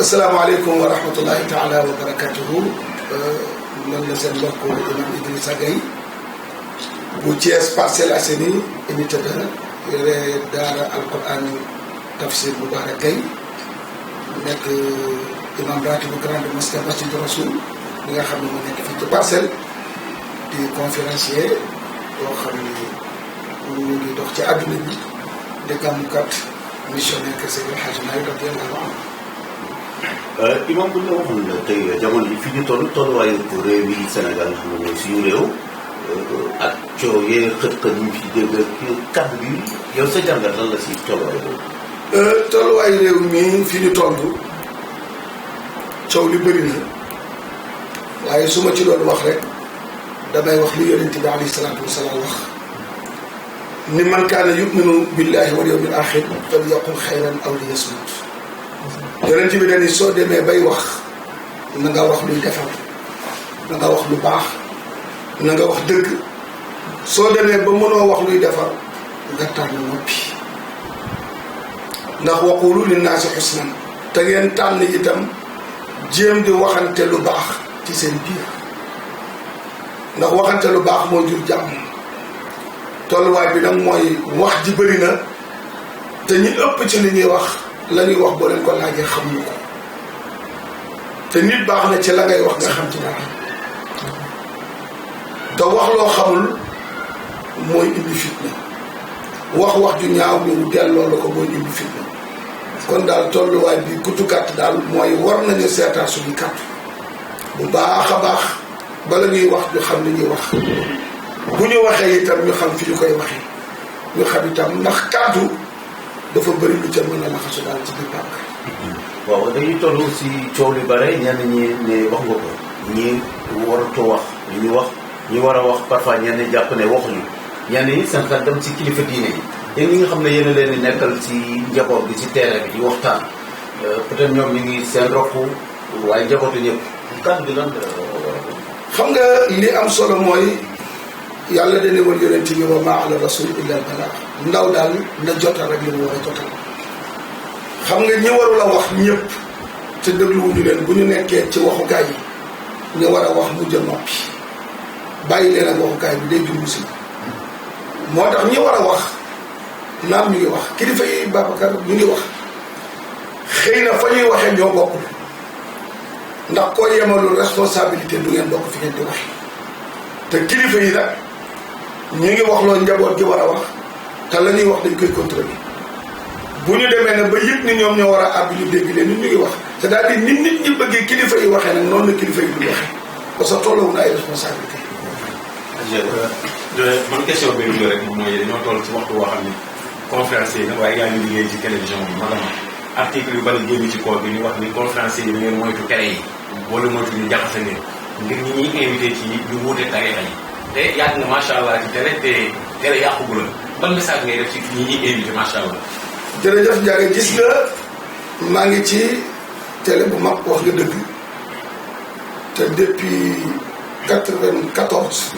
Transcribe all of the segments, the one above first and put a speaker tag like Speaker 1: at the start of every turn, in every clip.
Speaker 1: asalaamaaleykum wa rahmatullahi taala wa barakatuhu. man la seen mbokk imam Idrissa Gueye bu Thiès Parcelles Assainies unité 2 yore daara alquran tafsir Moubarak Gueye nekk imam ratib bu grande mosquée Masjidou Rassoul bi nga xam ne mu nekk fii ci Parcelles di conférencier yoo xam ne ñu ngi dox ci àdduna bi di gàmmukat missionnaire que Seydi El Hadji Malick radiyallahu anhu.
Speaker 2: imam bu ñu la waxoon tey jamono ji fi ñu tolluwaayu réew mi Sénégal nga xam ne mooy suñu réew ak coow yee xët-xët yi fi dégg kàddu bi yow sa jàngat lan la si tolluwaay boobu.
Speaker 1: tolluwaayu réew mi fi ñu toll coow li bëri na waaye su ma ci doon wax rek damay wax li yonent bi alayhi salaatu wasalaam wax ni man kaana yuminu billahi wal yawmil axir falyaqul xayran aw liyasmut. yonent bi dañuy soo demee bay wax na nga wax luy defar na nga wax lu baax na nga wax dëgg soo demee ba mënoo wax luy defar nga tànn noppi ndax waqulu linnaasi xusnan te ngeen tànn itam jéem di waxante lu baax ci seen biir ndax waxante lu baax moo jur jàmm. tolluwaay bi nag mooy wax ji bëri na te ñi ëpp ci li ñuy wax la ñuy wax boo leen ko laajee xamuñu ko te nit baax na ci la ngay wax nga xam ci dara te wax loo xamul mooy indi fitna wax ju ñaaw ñu delloo la ko mooy indi fitna kon daal tolluwaay bi kutu gàtt daal mooy war nañu seetaan suñu kàtt bu baax a baax bala ñuy wax ñu xam li ñuy wax bu ñu waxee itam ñu xam fi ñu koy waxee ñu xam itam ndax kàddu dafa bëri lu ca mën a laxasu daal ci biir bànk.
Speaker 2: waaw dañuy toll si coow li bare ñenn ñi ne wax nga ko ñi waratoo wax ñu wax ñi war a wax parfois ñenn jàpp ne waxuñu ñenn ñi seen xel dem ci kilifa diine yi yéen ñi nga xam ne yéen a leen di nekkal ci njaboot bi ci terrain bi di waxtaan peut-être ñoom ñu ngi seen rokk waaye njabootu ñëpp kàddu bi lan la war a
Speaker 1: xam nga li am solo mooy yàlla dana woon yonent bi wa maa ala rasul illa al balaa ndaw daal na jotal rek li mu war a jotal xam nga ñi warul a wax ñëpp te dégluwuñu leen bu ñu nekkee ci waxukaay yi ñu war a wax mu jël noppi bàyyi leen ak waxukaay bi day jur musiba moo tax ñi war a wax naam ñu ngi wax kilifa yi Babacar ñu ngi wax xëy na fa ñuy waxee ñoo bokkul ndax koo yemalul responsabilité du ngeen bokk fi ngeen di waxee te kilifa yi nag ñu ngi wax loo njaboot gi war a wax te la ñuy wax dañ koy contrôler bu ñu demee nag ba yëg ni ñoom ñoo war a àbb ñu dégg leen nit ñu ngi wax c'est-à-dire nit ñi bëggee kilifa yi waxee nag noonu la kilifa yi du waxee parce que tolloo na ay responsabilité.
Speaker 3: man question bi ñu rek moom mooy dañoo toll ci waxtu woo xam ne conférencier yi nag waaye yaa ngi liggéey ci télévision bi maanaam article yu bari génn ci koor bi ni wax ni conférencier yi da ngeen moytu tere yi wala moytu ñu jaxase leen ngir ñi ñuy invité ci ñu wuute tarixa yi te yàgg nga macha allah ci tere te tere yàqugu la ban message ngay def ci ñi ñuy invité macha allah.
Speaker 1: jërëjëf Ndiaye gis nga maa ngi ci télé bu mag wax nga dëgg te depuis 94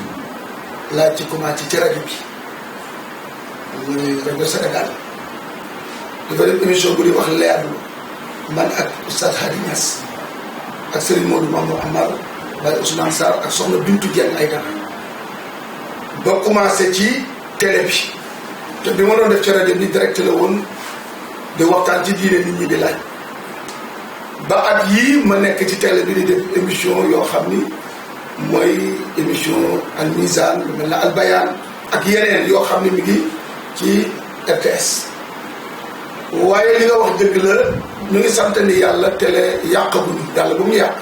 Speaker 1: laa ci commencé ci rajo bi muy rajo Sénégal dafa def émission bu di wax leerlu man ak Oustaz Hady Niass ak Serigne Modou Mamadou Amar Baye Ousmane Sarr ak soxna Bintu Dieng ay dara ba commencé ci télé bi te bi ma doon def ci rajo bi direct la woon di waxtaan ci diine nit ñi di laaj ba at yii ma nekk ci télé bi di def émission yoo xam ni mooy émission al mizan lu mel na al bayaan ak yeneen yoo xam ne mi ngi ci RTS waaye li nga wax dëgg la ñu ngi sant ni yàlla télé yàqaguñu yàlla bu mu yàq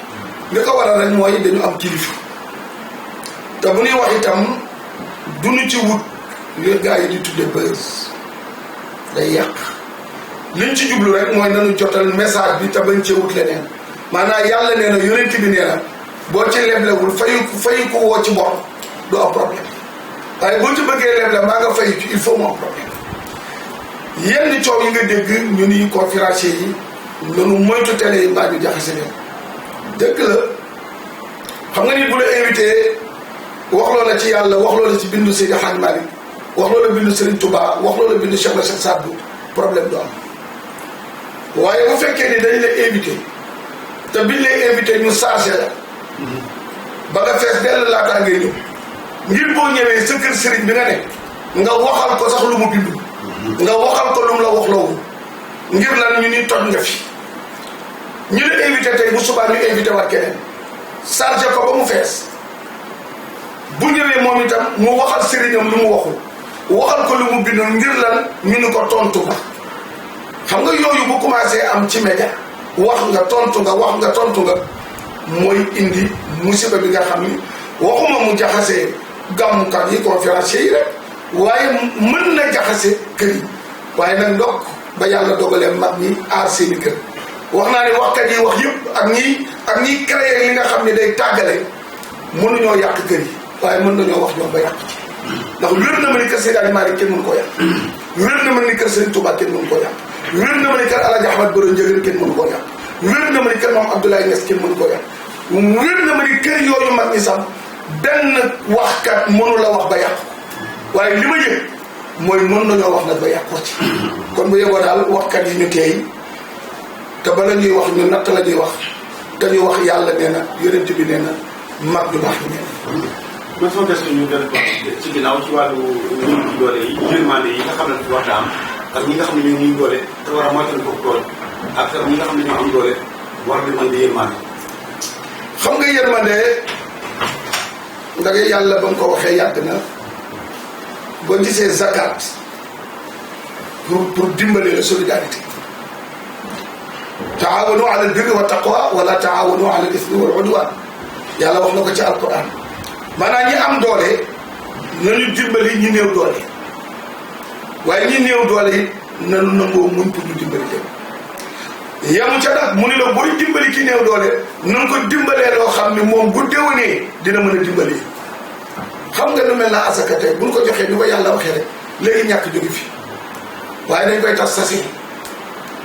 Speaker 1: li ko waral rek mooy dañu am kilifa te bu ñuy wax itam duñu ci wut li gars yi di tudde buzz day yàq liñ ci jublu rek mooy nañu jotal message bi te bañ cee wut leneen maanaam yàlla nee na yonent bi nee na boo ci leblewul fayu ko woo ci bor du am problème waaye boo ci bëggee leble maa nga fayu ci il faut mu am problème yenn coow yi nga dégg ñu ni conférencier yi nanu moytu télé yi mbaa ñu jaxase leen dëgg la xam nga nit bu la invité wax loola ci yàlla wax loola ci bindu Seydi Hadji Malick wax loola bindu Serigne Touba wax loola bindu Cheikh na Cheikh Sadbou problème du am waaye bu fekkee ni dañ la invité te biñ lay invité ñu chargé la ba nga fees dell laataa ngay ñëw ngir boo ñëwee sa kër sëriñ bi nga ne nga waxal ko sax lu mu bindu nga waxal ko lu mu la wax loowu ngir lan ñu ni toj nga fi ñu la invité tey bu subaa ñu invité waat keneen chargé ko ba mu fees bu ñëwee moom itam mu waxal sëriñam lu mu waxal ko lu mu bindoon ngir lan ñu ni ko tontu nga xam nga yooyu bu commencé am ci média wax nga tontu nga mooy indi musiba bi nga xam ni waxuma mu jaxase gàmmukat yi conférenciers yi rek waaye mën na jaxase kër yi waaye nag ndokk ba yàlla dogalee mag ñi aar seeni kër wax naa ne waxkat yi wax yëpp ak ñiy créer li nga xam ne day tàggale mënuñoo yàq kër yi waaye mën nañoo wax ñoom ba yàq ci ndax wér na ma ni kër Seydi Hadji Malick kenn mënu koo yàq wér na ma ni kër Serigne Touba kenn mënu koo yàq wér na ma ni kër Alaaji Ahmad Baro Njëgën kenn mënu koo yàq wér na ma ni kër Maam Abdoulaye Niass kenn mënu koo yàq wér na ma ni kër yooyu mag ñi sax benn waxkat mënu la wax ba yàq waaye li ma yëg mooy mën nañoo wax nag ba yàqoo ci kon bu yeboo daal waxkat yi ñu teey te bala ñuy wax ñu natt la ñuy wax dañuy wax yàlla nee na yonent bi nee na mag du baax bi nee na.
Speaker 4: man sama question ñu gën a ci ginnaaw ci wàllu ñun ci doole yi yërmande yi nga xam ne dafa war a am ak ñi nga xam ne ñoo ngi doole te war a moytal ko tool ak ñi nga xam ne ñoo am doole war nañu mën di yërmande.
Speaker 1: xam nga yërmande ndage yàlla ba mu ko waxee yàgg na boo gisee zakat pour dimbale la solidarité taawanu ala albirri wa taqwa wala taawanu ala al ismi wal udwan yàlla wax na ko ci alquran maanaam ñi am doole nañu dimbali ñi néew doole waaye ñi néew doole it nanu nangoo muñ pour ñu dimbali leen yamu ca nag mu ni la booy dimbali ki néew doole na nga ko dimbalee loo xam ne moom bu déwénee dina mën a dimbali xam nga nu mel na asaka tey buñ ko joxee ni ko yàlla waxee rek léegi ñàkk jóge fi waaye dañ koy tas sasi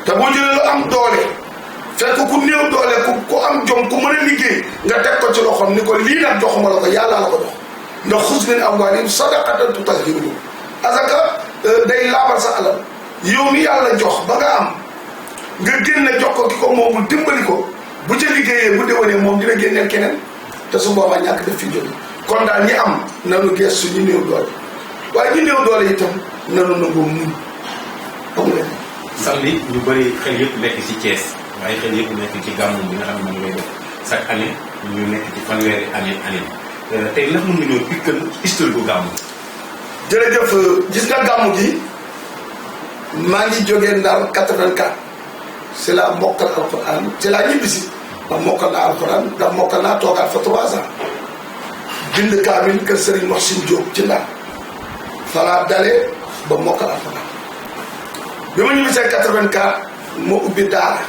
Speaker 1: te boo jëlee lu am doole fekk ku néew doole ku am jom ku mën a liggéey nga teg ko ci loxoom ni ko lii nag joxuma la ko yàlla la ko jox ndax xuz min amwaalihim sadaqatan tutahhiruhum asaka day laabal sa alal yow mi yàlla jox ba nga am nga génne jox ko ki ko moom mu dimbali ko bu ca liggéeyee bu déwénee moom dina génneel keneen te su boobaa ñàkk def fi jóge kon daal ñi am nanu gestu ñi néew doole waaye ñi néew doole itam nanu nangoo muñ amu leen
Speaker 3: samedi ñu bëri xel yëpp nekk ci Thiès waaye xel yëpp nekk ci gàmmu bi nga xam ne moom ngay def chaque année ñu nekk ci fanweeri année tey ndax mën nga ñëw pikkal historique bu gàmmu.
Speaker 1: jërëjëf gis nga gàmmu gi maa ngi jógee Ndar 84 c'est la mokkal alquran c'est la ñibbisi ndax mokkal naa alquran ndax mokkal naa toogaat fa 3 ans bind kaamil kër Serigne Mohsin Diop ci Ndar falaa dalee ba mokkal alquran bi ma ñibbisee 84 moo ubbi daara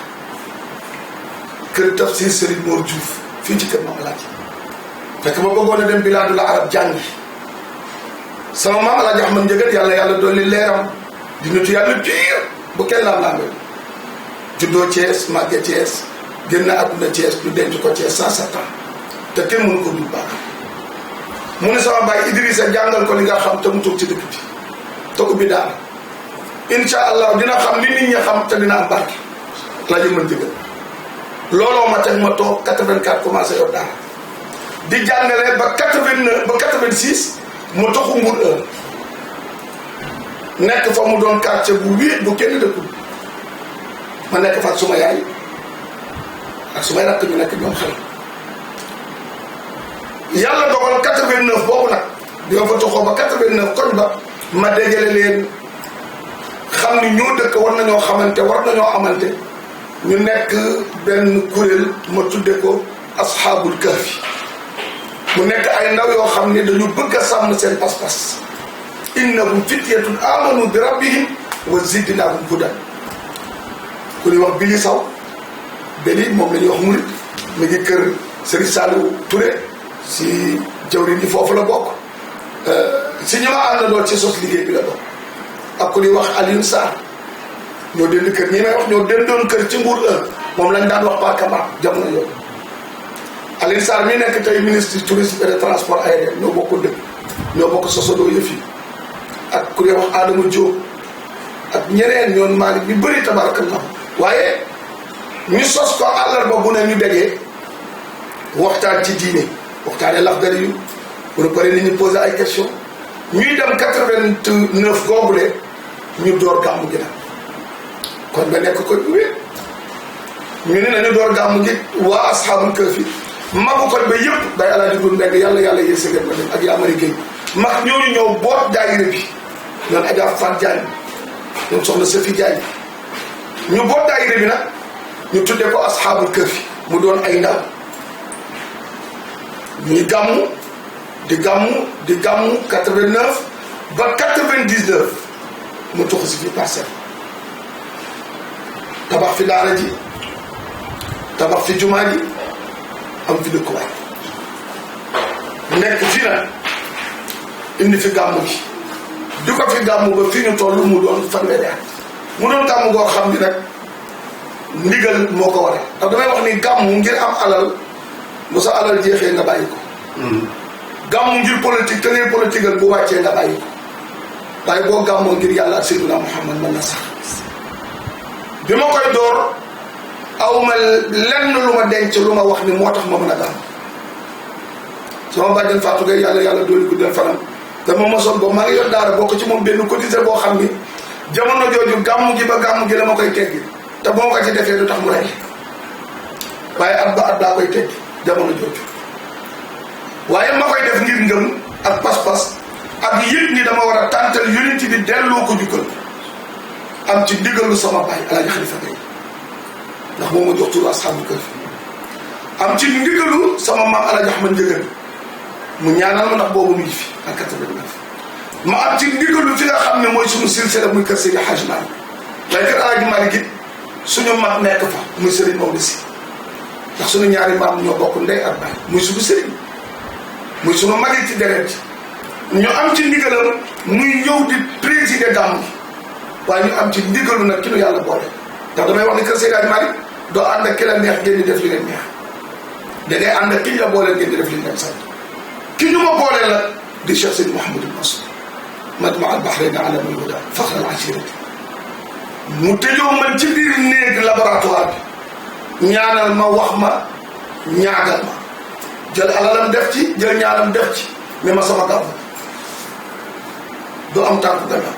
Speaker 1: kër tafsir Serigne Mor Diouf fii ci kër Mame Alaaji fekk ma bëggoon a dem bilaadul arab jàngi sama maam Alaaji Ahmad Njëgët yàlla dolli leeram di nitu yàlla pire bu kenn laam-laamee juddoo Thiès màgge Thiès génn àdduna Thiès ñu denc ko Thiès 107 ans te kenn mënu ko dul baax mu ne sama baay Idrissa jàngal ko li nga xam te mu toog ci dëkk bi te ubbi daara incha allah dina xam li nit ñi xam te dina am barke la ñu mën jëgal looloo ma teg ma toog 84 commencé yor daara di jàngale ba 89 ba 86 mu toxu Mbour heure nekk fa mu doon quartier bu wéet bu kenn dëkkul ma nekk fa ak suma yaay ak sumay rakk ñu nekk ñoom xale yàlla dogal 89 boobu nag di ma fa toxoo ba 89 koñ ba ma dégale leen xam ni ñoo dëkk war nañoo xamante war nañoo amante ñu nekk benn kuréel ma tudde ko asxaabul kahfi mu nekk ay ndaw yoo xam ne dañu bëgg a sàmm seen pas-pas innahum fityatun amanu bi rabbihim wa zidnahum hudan ku ñuy wax Bili Saw Beli moom la ñuy wax murit mi ngi kër Serigne Saliou Touré si jawriñ ji foofu la bokk si ñi ma àndandoo ci sos liggéey bi la bokk ak ku ñuy wax Alioune Sarr ñoo dend kër ñi may wax ñoo dendoon kër ci Mbour 1 moom lañ daan wax Pakama jamono yooyu Alioune Sarr mi nekk tey ministre du tourisme et de transport aérien ñoo bokk dëkk ñoo bokk sosodoo yëf yi ak ku ñuy wax Adama Diop ak ñeneen ñoon Malick bi bëri tabarakallah waaye ñu sos ko àllarba bu ne ñu dajee waxtaan ci diine waxtaanee Laxdari yu pour pare ni ñu posé ay question ñuy dem 89 googule ñu door gàmmu gi nag kon ba nekk ko wér ñu ne nañu door gàmmu gi waa asxaabul kahfi magu koñ ba yëpp day Alaaji Gun Mbeng yàlla yéen sëgën ma dem ak yaa mari Géey mag ñooñu ñëw boot daayira bi ñoon Adja Fat Diagne ñoom soxna Safi Diagne ñu boot daayira bi nag ñu tudde ko asxaabul kahfi mu doon ay ndaw ñuy gàmmu di gàmmu 89 ba 99 mu tuxu si fi Parcelles tabax fi daara ji tabax fi jumaa ji am fi dëkkuwaay nekk fi nag indi fi gàmmu gi di ko fi gàmmu ba fi ñu toll mu doon fanweeri at mu doon gàmmu goo xam ni nag ndigal moo ko waral ndax damay wax ni gàmmu ngir am alal bu sa alal jeexee nga bàyyi ko gàmmu ngir politique te ngay politiqueal bu wàccee nga bàyyi ko waaye boo gàmmoo ngir yàlla ak Seydina Muhammad mën na sax bi ma koy door awma lenn lu ma denc lu ma wax ni moo tax ma mën a gàmm sama bàjjen Fatou Gueye yàlla dooli guddal fanam dama mosoon boobu maa ngi yor daara bokk ci moom benn cotisé boo xam ni jamono jooju gàmmu gi ba gàmmu gi la ma koy teggi te boo ko ci defee du tax mu rey waaye at ba at daa koy teggi jamono jooju waaye ma koy def ngir ngëm ak pas-pas ak yëg ni dama war a tàntal yonent bi delloo ko jukkal am ci ndigalu sama baay Alaaji Xalifa Gay ndax moo ma jox turu asxaabul kahfi am ci ndigalu sama maam Alaaji Ahmad Njëgën mu ñaanal ma ndax boobu mu ngi fi ak 89 ma am ci ndigalu fi nga xam ne mooy suñu silsila muy kër Seydi Hadji Malick waaye kër Alaaji Malick it suñu mag nekk fa muy Serigne Maodo Sy ndax suñu ñaari maam ñoo bokk ndey ak baay muy suñu Serigne muy suñu magi ci deret ñu am ci ndigalam muy ñëw di présider gàmm gi waaye ñu am ci ndigalu nag ki nu yàlla boole ndax damay wax ni kër Seydi Hadji Malick doo ànd ak ki la neex ngeen di def li leen neex da ngay ànd ak ki ñu la booleel ngeen di def li leen sant ki ñu ma booleel la di Cheikh Seydi Mouhamadou Mansour majma al bahrayni ala al huda faxr al ashirati mu tëjoo man ci biir néeg laboratoire bi ñaanal ma wax ma ñaagal ma jël alalam def ci jël ñaanam def ci mais ma sama gàmm doo am tànku gannaaw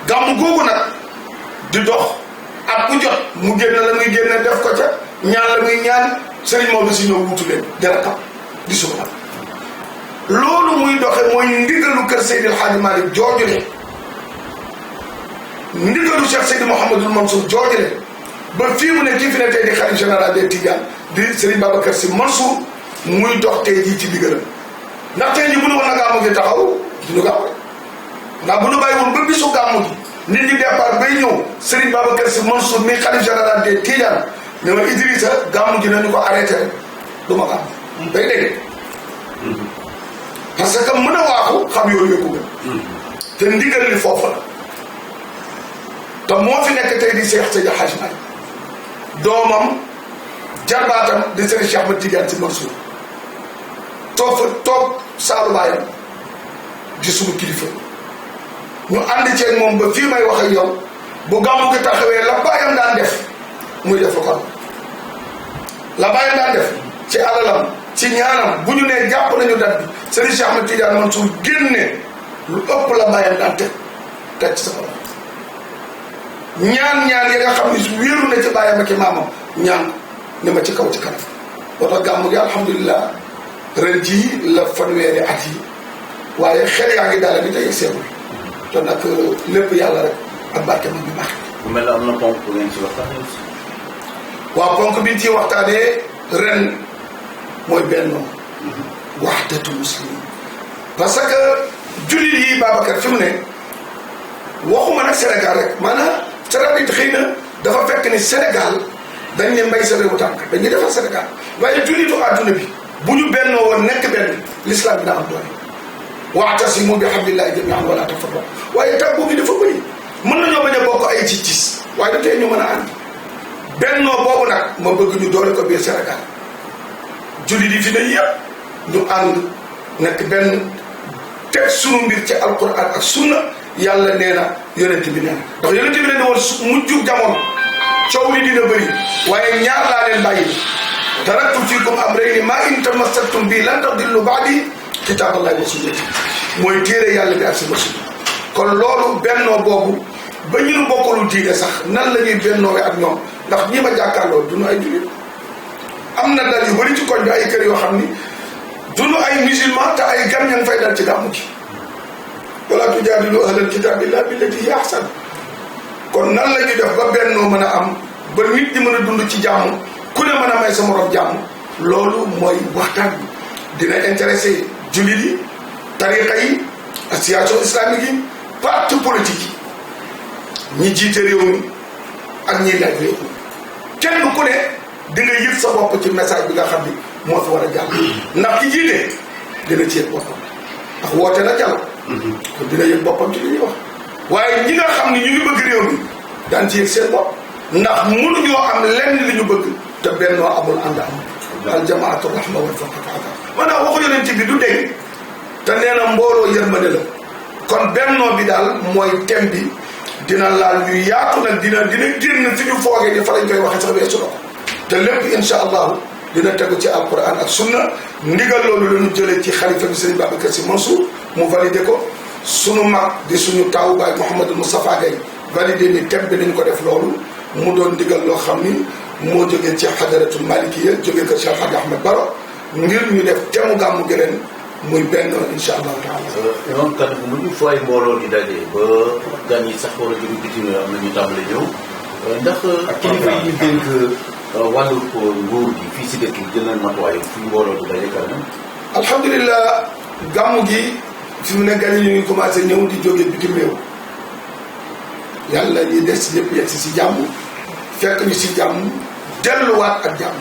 Speaker 1: gàmm googu nag di dox at mu jot mu génn la muy génn def ko ca ñaan la muy ñaan Serigne Maodo Sy ñëw wutu leen dara kam di suba loolu muy doxe mooy ndigalu kër Seydil Hadji Malick joojule ndigalu Cheikh Seydi Mouhamadoul Mansour joojule ba fii mu ne kii fi ne tey di xalifa général des Tidianes di Serigne Babacar Sy Mansour muy dox tey jii ci ndigalam ndax tey jii bu nu woon na gàmmu gi taxaw duñu gàmm ndax bu nu bàyyi woon ba bisu gàmmu gi nit ñi départ bay ñëw Serigne Babacar Sy Mansour mi xalifa général des Tidianes ne ma Idrissa gàmmu gi nañu ko arrêté rek du ma gàmm day dégg parce que mën a waaxu xam yooyu yëpp gën te ndigal li foofu la te moo fi nekk tey di Cheikh Seydi Hadji Malick doomam jarbaatam di Serigne Cheikh Ahmed Tidiane Sy Mansour toog saalu baayam di suñu kilifa ñu ànd ceeg moom ba fii may wax ak yow bu gàmmu gi taxawee la baayam daan def muy def ko la baayam daan def ci alalam ci ñaanam bu ñu nee jàpp nañu dat bi Serigne Cheikh Ahmed Tidiane Mansour génne lu ëpp la baayam daan teg ci sa borom ñaan yi nga xam ne wéeru na ci baayam ak maamam ñaan ne ma ci kaw ci kanam boo tax gàmmu gi alhamdulilah ren jii la fanweeri at yi waaye xel yaa ngi daal di tey seetlu te nag lépp yàlla rek ak barke man bi baax.
Speaker 2: bu mel ne am na ponk bu ngeen ci waxtaanee aussi.
Speaker 1: waaw ponk bi ñu ciy waxtaanee ren mooy benn wahdatu muslimin parce que jullit yi Babacar fi mu ne waxuma nag Sénégal rek maanaam c'est-à-dire xëy na dafa fekk ni Sénégal dañ ne mbay sa réewu tànk dañuy defar Sénégal waaye jullitu àdduna bi bu ñu bennoo woon nekk benn l'islam dina am doole. wa'tasimu bi hablillahi jami'an wala tafarraqu waaye tàggu bi dafa bëri mën nañoo bañ a bokk ay ci waaye da tey ñu mën a ànd bennoo boobu nag ma bëgg ñu doole ko biir Sénégal jullit yi fi ne yëpp ñu ànd nekk benn teg sunu mbir ci alquran ak sunna yàlla nee na yonent bi nee na ndax yonent bi nee na woon mujjug jamono coow li dina bëri waaye ñaar laa leen bàyyi taraktu fiikum amrayni maa in tamassaktum bi lan tadillu ba'di kitaaballahi wa sunnati mooy téere yàlla bi ak sama sunna kon loolu bennoo boobu ba ñu bokkalul diine sax nan la ñuy bennoowee ak ñoom ndax ñi ma jàkkaarloo duñu ay jullit am na dal yu bëri ci koñ bi ay kër yoo xam ni duñu ay musulman te ay gan ña ngi fay dal ci gàmmu ci wala tujaadilu ahlal kitaab illa billati hiya ahsan kon nan la ñuy def ba bennoo mën a am ba nit ñi mën a dund ci jàmm ku ne mën a may sa morom jàmm loolu mooy waxtaan bi dina intéressé jullit yi tariqa yi association islamique yi parti politique yi ñi jiite réew mi ak ñiy laaj réew mi kenn ku ne di nga yëg sa bopp ci message bi nga xam ni moo fi war a jàll ndax ki jiite dina ci yëg boppam ndax woote na jàll kon dina yëg boppam ci li ñuy wax waaye ñi nga xam ni ñu ngi bëgg réew mi daan ci yëg seen bopp ndax mënuñoo am lenn li ñu bëgg te bennoo amul ànd am al jamaatu rahma wal faqata maanaam waxu yonent bi du dégg te nee na mbooloo yërmande la kon bennoo bi daal mooy thème bi dina laal yu yaatu nag dina génn fi ñu foogee ni fa lañ koy waxee sax weesu na ko te lépp insha allahu dina tegu ci alquran ak sunna ndigal loolu la ñu jëlee ci xalifa bi Serigne Babacar Sy Mansour mu validé ko sunu mag di suñu taawu baay Mouhamadou Moustapha Gaye validé ni thème bi nañ ko def loolu mu doon ndigal loo xam ni moo jógee ci xadaratul malikiya jógee ko Cheikh Hadj Ahmed Baro ngir ñu def thème mu gàmmu gi ren muy benn insha allahu taala.
Speaker 2: imam kaddu bu mujj fooy mbooloo di daje ba gan yi sax war a jóge bitim am na ñu tàmbale ñëw ndax kilifa yi ñu dénk wàllu ko nguur gi fii si dëkk bi jël nañ matuwaay fi mbooloo di daje kanam.
Speaker 1: alhamdulilah gàmmu gi fi mu ne gan yi ñu ngi commencé ñëw di jóge bitim réew yàlla ñi des yëpp yegg si jàmm fekk ñu si jàmm delluwaat ak jàmm.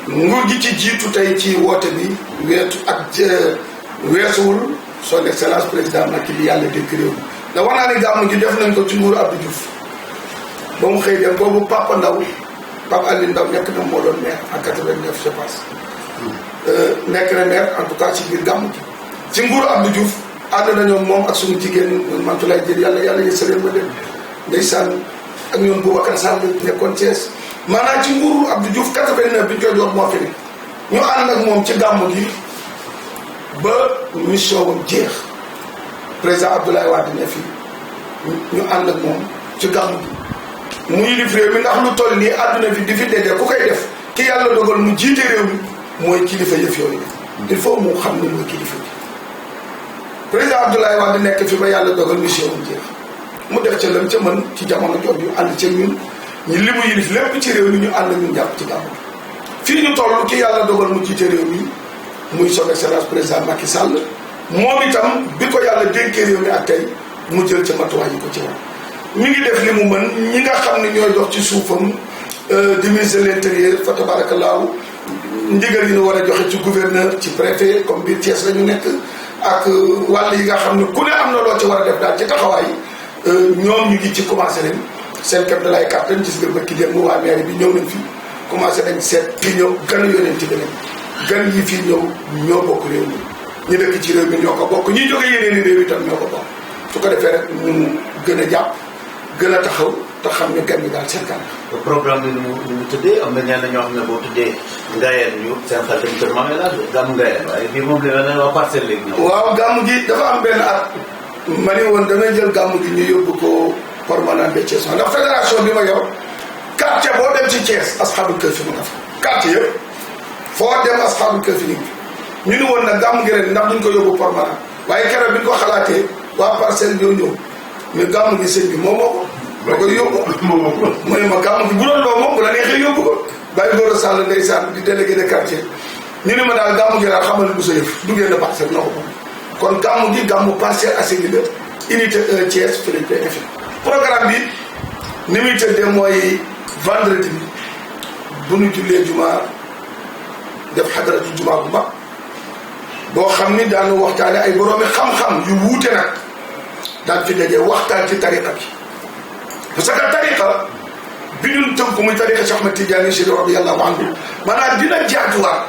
Speaker 1: nguur gi ci jiitu tey ci woote bi weesuwul son excellence président Macky bi yàlla dénk réew mi da wax naa ne gàmmu gi def nañ ko ci nguuru Abdou Diouf ba mu xëy dem boobu Papa Ndaw Papa Aliou Ndaw nekk na moo doon maire en 89 je pense nekk na maire en tout cas ci biir gàmmu gi ci nguuru Abdou Diouf ànd nañoo moom ak suñu jigéen Mantoulaye Diène yàlla yëssaleen ma leen ndeysaan ak ñoom Boubacar Sall nekkoon Thiès maanaam ci nguuru Abdou Diouf 89 bi ñu koy jox moo fi ne ñu ànd ak moom ci gàmmu gi ba mission wam jeex président Abdoulaye Wade ne fi ñu ànd ak moom ci gàmmu gi mu yilif réew mi ndax lu toll nii àdduna fi di fi déggee ku koy def ki yàlla dogal mu jiite réew mi mooy kilifa yëf yooyu il faut mu xam ne mooy kilifa bi président Abdoulaye Wade nekk fi ba yàlla dogal mission wam jeex mu def ca lam ca mën ci jamono jooju ànd ca ñun ñu li mu yilif lépp ci réew mi ñu ànd ñun jàpp ci gàmmu fii ñu toll ki yàlla dogal mu jiite réew mi muy son excellence président Macky Sall moom itam bi ko yàlla dénkee réew mi ak tey mu jël ca matuwaay yi ko ci war mi ngi def li mu mën ñi nga xam ne ñooy dox ci suufam di ministre de l'intérieur fa tabarakallahu ndigal yi ñu war a joxe ci gouverneur ci préfet comme biir Thiès la ñu nekk ak wàll yi nga xam ne ku ne am na loo ci war a def daal ci taxawaay ñoom ñu ngi ci commencé nañ seen kër da lay kàttan gis nga bëkki dem waa maire bi ñëw nañ fi commencé nañ seet ki ñëw gan yonent bi nañ gan yi fii ñëw ñoo bokk réew mi ñu dëkk ci réew mi ñoo ko bokk ñi jóge yeneen i réew itam ñoo ko bokk su ko defee rek ñu gën a jàpp gën a taxaw te xam ne gan yi daal seen gan la.
Speaker 2: programme bi nu mu tëddee am na ñenn ñoo xam ne boo tuddee Ngayeen ñu seen xel dañu kër Mame El Hadj gàmmu Ngayeen waaye bii moom li ma ne waa parcelle léegi ñëw.
Speaker 1: waaw gàmmu gi dafa am benn at ma ne woon damay jël gàmmu gi ñu yóbbu ko permanent de Thiès ndax fédération bi ma yor quartier boo dem ci Thiès asxaabul kahfi mu nga fa quartier yëpp foo dem asxaabul kahfi ñu ngi ñu ni woon nag gàmmu gi ren ndax duñ ko yóbbu permanent waaye keroog bi ñu ko xalaatee waa parcelle ñoo ñëw mais gàmmu gi sëñ bi moom moo ko loo koy yóbbu mu ne ma gàmmu gi bu doon loo moom bu la neexee yóbbu ko bàyyi Gora Sall ndeysaan di délégué de quartier ñu ne ma daal gàmmu gi daal xamal bu sa yëf duggee na parcelle noo ko moom kon gàmmu gi gàmmu Parcelles Assainies la unité 1 Thiès fi lañ koy defee programme bi ni muy tëddee mooy vendredi bi bu ñu jullee juma def xadaratu juma bu mag boo xam ni daanu waxtaane ay boroomi xam-xam yu wuute nag daan fi dajee waxtaan ci tariqa bi parce que tariqa bi ñun tënk muy tariqa Cheikh Ahmed Tidiane Chérif radiyallahu anhu maanaam dina jaatuwaat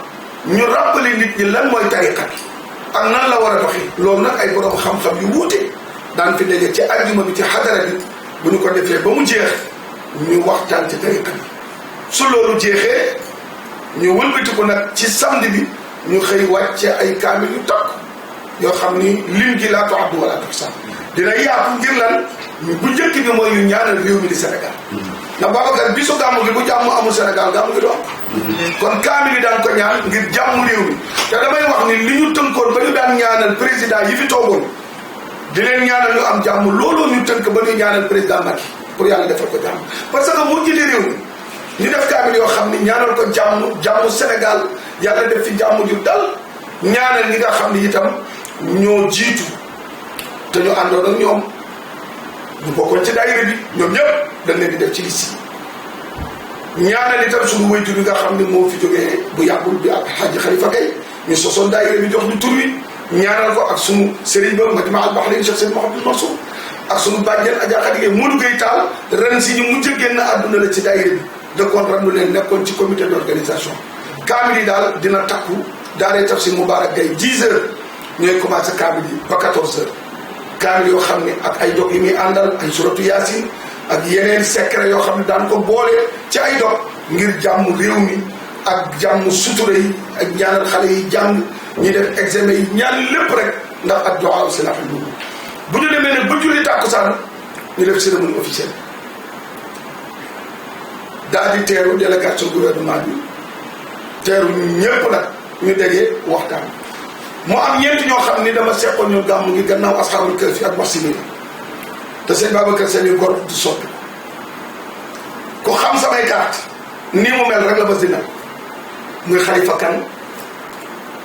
Speaker 1: ñu rappelé nit ñi lan mooy tariqa bi ak nan la war a doxee loolu nag ay borom xam-xam yu wuute daan fi daje ci àjjuma bi ci xadara bi bu ñu ko defee ba mu jeex ñu waxtaan ci tariqa bi su loolu jeexee ñu wëlbatiku nag ci samedi bi ñu xëy wàcce ay kaamil yu takk yoo xam ni lim gi laa tu'addu wala tuhsaa dina yaatu ngir lan bu njëkk bi mooy ñu ñaanal réew mi di Sénégal ndax Babacar bisu gàmmu gi bu jàmm amul Sénégal gàmmu gi du am kon kaamil yi daan ko ñaan ngir jàmm réew mi te damay wax ni li ñu tënkoon ba ñu daan ñaanal président yi fi toogoon di leen ñaanal ñu am jàmm looloo ñu tënk ba ñu ñaanal président Macky pour yàlla defal ko jàmm parce que mu jiite réew mi ñu def kaamil yoo xam ni ñaanal ko jàmm Sénégal yàlla def fi jàmm ju dal ñaanal ñi nga xam ni itam ñoo jiitu te ñu àndoon ak ñoom ñu bokkoon ci daayira bi ñoom ñëpp dañ leen di def ci liste yi ñaanal itam suñu waytu bi nga xam ne moo fi jógee bu yàggul bi ak Hadji Khalifa Gaye ñu sosoon daayira bi jox ñu tur wi ñaanal ko ak sunu sëriñ ba Majma al Bahrain Cheikh Seydi Mouhamadou Mansour ak sunu bàjjen Adja Khady Gaye Modou Gueye Tall ren si ñu mujj a génn àdduna la ci daayira bi dëkkoon randu leen nekkoon ci comité d'organisation kaamil yi daal dina takku daaree tafsir Moubarak Gaye 10 heures ñooy commencé kaamil yi ba 14 heures kaamil yoo xam ne ak ay dog yi muy àndal ay suratu yaasin ak yeneen secret yoo xam ne daan ko boole ci ay dog ngir jàmm réew mi ak jàmm sutura yi ak ñaanal xale yi jàng ñi def examen yi ñaan lépp rek ndax ak du'a silahul mu'min bu ñu demee nag ba julli tàkkusaan ñu def cérémonie officielle daal di teeru délégation gouvernement bi teeru ñu ñëpp nag ñu dégee waxtaan mu am ñeent ñoo xam ni dama seqoon ñu gàmm ngi gannaaw asxaabul kahfi ak Maxime te sëñ Babacar seen gor du soppi ku xam samay carte nii mu mel rek la bas dina muy Xalifa Kan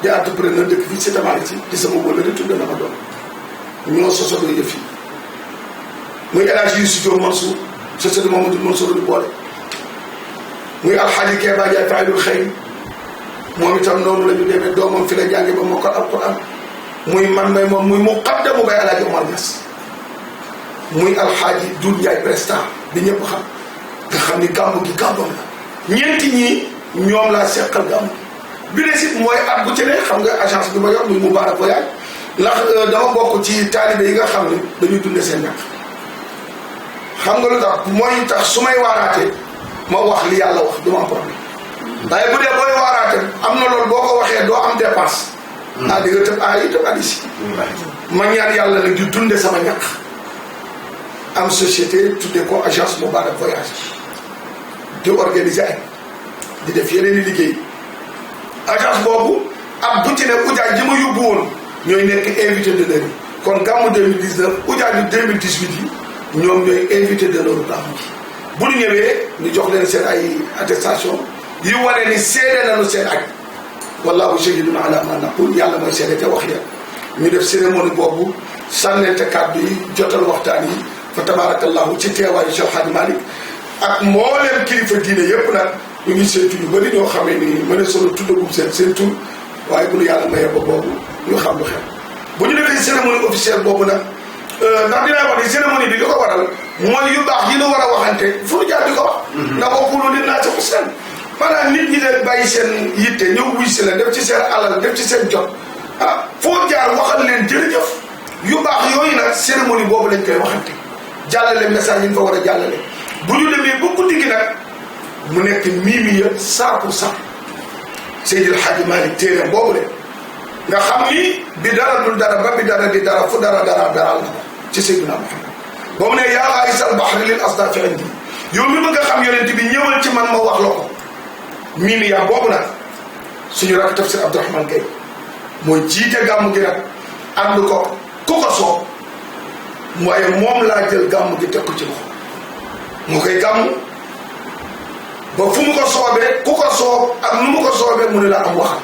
Speaker 1: di entrepreneur dëkk fii si tamit ci di sama wala di tudd na ma doon ñoo sosoo yëf yi muy El Hadji Youssou Diop Mansour société Mamadou Mansour di boole muy Alxaaji Keeba Njaay Fa'ilul Xayr moom itam noonu la ñu demee doomam fi la jànge ba mokkal alquran muy man may moom muy muqaddamu bay Alaaji Omar Niass muy Alxaaji Doudou Ndiaye Prestant bi ñëpp xam nga xam ni gàmmu gi gàmmoom la ñeenti ñii ñoom laa seqal gàmmu bi ne si mooy at bu ci ne xam nga agence bi ma yor muy Moubarak Voyage ndax dama bokk ci taalibe yi nga xam ne dañuy dunde seen ñàkk xam nga lu tax mooy tax su may waaraatee ma wax li yàlla wax du ma am problème waaye bu dee booy waaraate am na loolu boo ko waxee doo am dépense di nga tëb yi tëb addisi ma ñaan yàlla nag di dunde sama ñàkk am société tudde ko agence Moubarak Voyage di organiser ay di def yeneen i liggéey agence boobu ak bu ci ne ujaaj ji ma yóbbu woon ñooy nekk invité d'honneur yi kon gàmmu 2019 ujaaj bi 2018 yi ñoom ñooy invité d'honneur gàmmu gi bu ñu ñëwee ñu jox leen seen ay attestation yi wane ni seede nañu seen aj wallahu shahidun ala ma naqul yàlla mooy seede te wax ya ñu def cérémonie boobu sànnente kàddu yi jotal waxtaan yi fa tabarakallahu ci teewaayu Cheikh Hadji Malick ak mbooleem kilifa diine yépp nag ñu ngi seetu ñu bëri ñoo xamee ni mën a solo tuddagum seen tur waaye bu ñu yàlla mayee ba boobu ñu xam lu xew bu ñu defee cérémonie officielle boobu nag ndax dinaa wax ni cérémonie bi li ko waral mooy yu baax yi ñu war a waxante fu ñu jaar di ko wax ndax waxulu li naa ci xusnan maanaam nit ñi de bàyyi seen yitte ñëw wuy si la def ci seen alal def ci seen jot foo jaar waxal leen jërëjëf yu baax yooyu nag cérémonie boobu lañ koy waxante jàllale message yi ñu fa war a jàllale bu ñu demee ba guddi gi nag mu nekk miimiya 100% Seydil Hadji Malick téere boobu de nga xam ni bi dara dul dara ba bi dara di dara fu dara daral la ko ci Seydina Muhammad boobu ne yaa gharisal bahri lil asdafi indi yow mi bëgg a xam yonent bi ñëwal ci man ma wax la ko miimiya boobu nag suñu rakk tafsir Abdourahmane Gaye mooy jiite gàmmu gi nag ànd ko ku ko soob waaye moom laa jël gàmmu gi teg ko ci loxo moo koy gàmmu ba fu mu ko soobee ku ko soob ak nu mu ko soobee mu ne la am waxal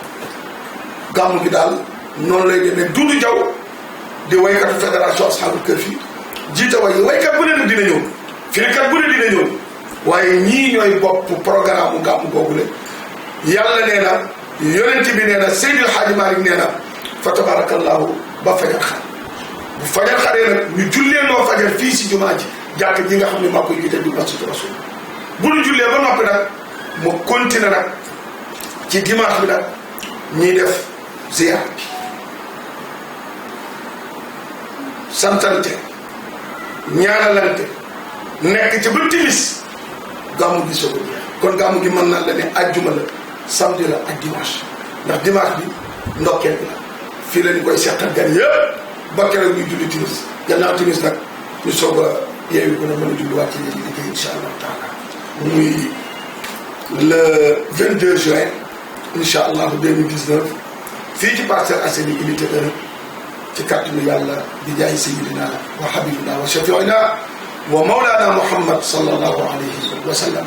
Speaker 1: gàmmu gi daal noonu lay demee Doudou Diaw di waykatu fédération Ashabul Kahfi jiite way waykat bu ne dina ñëw firikat bu ne dina ñëw waaye ñii ñooy bopp programme mu gàmmu googu la yàlla nee na yonent bi nee na Seydil Hadji Malick nee na fa tabarakallahu ba fajar xar bu fajar xaree nag ñu jullee noo fajar fii si jumaa ji jàkk ji nga xam ne maa koy jiite di masjidu rasul bu ñu jullee ba noppi nag mu continuer nag ci dimanche bi nag ñuy def ziar bi santante ñaanalante nekk ci ba timis gàmmu gi soog a jeex kon gàmmu gi mën naa la ne ajjuma la samedi la ak dimanche ndax dimanche bi ndokkeel bi la fii la ñu koy seqal gan yëpp ba keroog ñuy julli timis gannaaw timis nag ñu soog a yeewi ko na mën a julliwaat ci léegi liggéey incha allah taala muy le 22 juin incha allah 2019 fii ci Parcelles Assainies unité 1 ci kàttanu yàlla di jaay sayyidina wa habibina wa shafiina wa mawlana muhammad sallallahu alayhi wa sallam